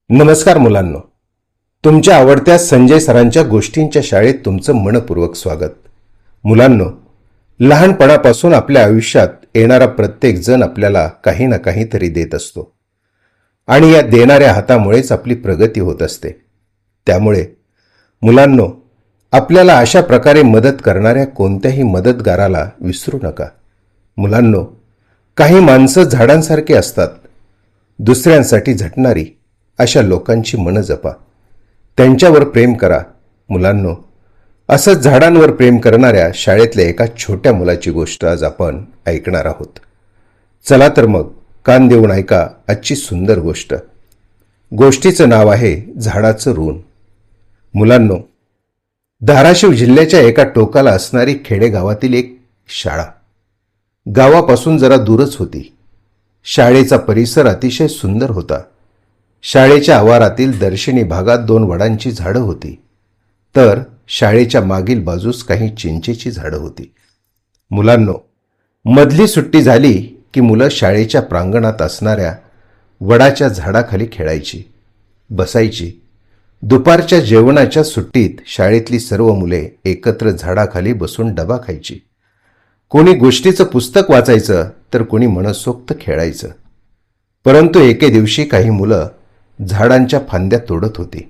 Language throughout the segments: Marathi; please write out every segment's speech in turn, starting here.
नमस्कार मुलांनो, तुमच्या आवडत्या संजय सरांच्या गोष्टींच्या शाळेत तुमचं मनपूर्वक स्वागत. मुलांनो, लहानपणापासून आपल्या आयुष्यात येणारा प्रत्येक जण आपल्याला काही ना काहीतरी देत असतो आणि या देणाऱ्या हातामुळेच आपली प्रगती होत असते. त्यामुळे मुलांनो, आपल्याला अशा प्रकारे मदत करणाऱ्या कोणत्याही मदतगाराला विसरू नका. मुलांनो, काही माणसं झाडांसारखी असतात, दुसऱ्यांसाठी झटणारी. अशा लोकांची मनं जपा, त्यांच्यावर प्रेम करा. मुलांनो, असंच झाडांवर प्रेम करणाऱ्या शाळेतल्या एका छोट्या मुलाची गोष्ट आज आपण ऐकणार आहोत. चला तर मग कान देऊन ऐका आजची सुंदर गोष्ट. गोष्टीचं नाव आहे झाडाचं ऋण. मुलांनो, धाराशिव जिल्ह्याच्या एका टोकाला असणारी खेडेगावातील एक शाळा गावापासून जरा दूरच होती. शाळेचा परिसर अतिशय सुंदर होता. शाळेच्या आवारातील दर्शनी भागात 2 वडांची झाडं होती, तर शाळेच्या मागील बाजूस काही चिंचेची झाडं होती. मुलांनो, मधली सुट्टी झाली की मुलं शाळेच्या प्रांगणात असणाऱ्या वडाच्या झाडाखाली खेळायची, बसायची. दुपारच्या जेवणाच्या सुट्टीत शाळेतली सर्व मुले एकत्र झाडाखाली बसून डबा खायची. कोणी गोष्टीचं पुस्तक वाचायचं तर कोणी मनसोक्त खेळायचं. परंतु एके दिवशी काही मुलं झाडांच्या फांद्या तोडत होती,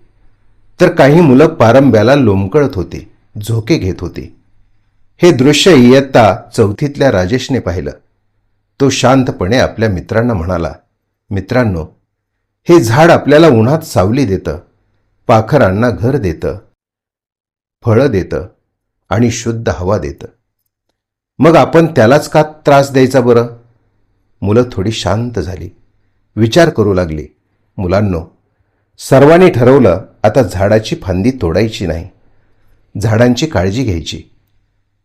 तर काही मुलं पारंब्याला लोंबकळत होती, झोके घेत होती. हे दृश्य इयत्ता 4थीतल्या राजेशने पाहिलं. तो शांतपणे आपल्या मित्रांना म्हणाला, मित्रांनो, हे झाड आपल्याला उन्हात सावली देतं, पाखरांना घर देतं, फळं देतं आणि शुद्ध हवा देतं. मग आपण त्यालाच का त्रास द्यायचा बरं? मुलं थोडी शांत झाली, विचार करू लागली. मुलांनो, सर्वांनी ठरवलं आता झाडाची फांदी तोडायची नाही, झाडांची काळजी घ्यायची.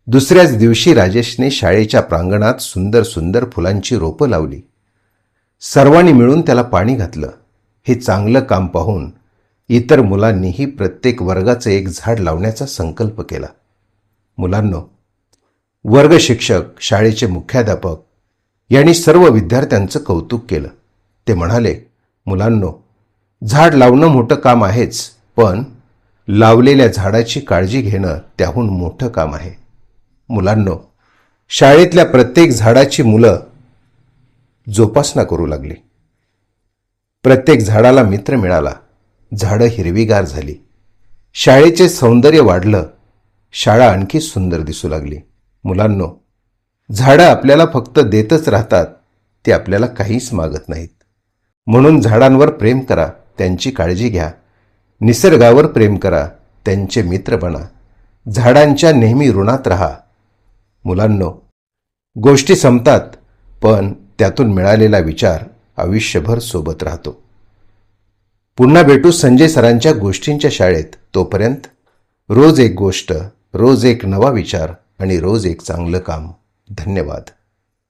दुसऱ्याच दिवशी राजेशने शाळेच्या प्रांगणात सुंदर सुंदर फुलांची रोपं लावली. सर्वांनी मिळून त्याला पाणी घातलं. हे चांगलं काम पाहून इतर मुलांनीही प्रत्येक वर्गाचं एक झाड लावण्याचा संकल्प केला. मुलांनो, वर्ग शिक्षक, शाळेचे मुख्याध्यापक यांनी सर्व विद्यार्थ्यांचं कौतुक केलं. ते म्हणाले, मुलांनो, झाड लावणं मोठं काम आहेच, पण लावलेल्या झाडाची काळजी घेणं त्याहून मोठं काम आहे. मुलांनो, शाळेतल्या प्रत्येक झाडाची मुलं जोपासना करू लागली. प्रत्येक झाडाला मित्र मिळाला. झाडं हिरवीगार झाली. शाळेचे सौंदर्य वाढलं. शाळा आणखी सुंदर दिसू लागली. मुलांनो, झाडं आपल्याला फक्त देतच राहतात, ते आपल्याला काहीच मागत नाहीत. म्हणून झाडांवर प्रेम करा, त्यांची काळजी घ्या. निसर्गावर प्रेम करा, त्यांचे मित्र बना. झाडांच्या नेहमी ऋणात राहा. मुलांनो, गोष्टी संपतात, पण त्यातून मिळालेला विचार आयुष्यभर सोबत राहतो. पुन्हा भेटू संजय सरांच्या गोष्टींच्या शाळेत. तोपर्यंत रोज एक गोष्ट, रोज एक नवा विचार आणि रोज एक चांगलं काम. धन्यवाद.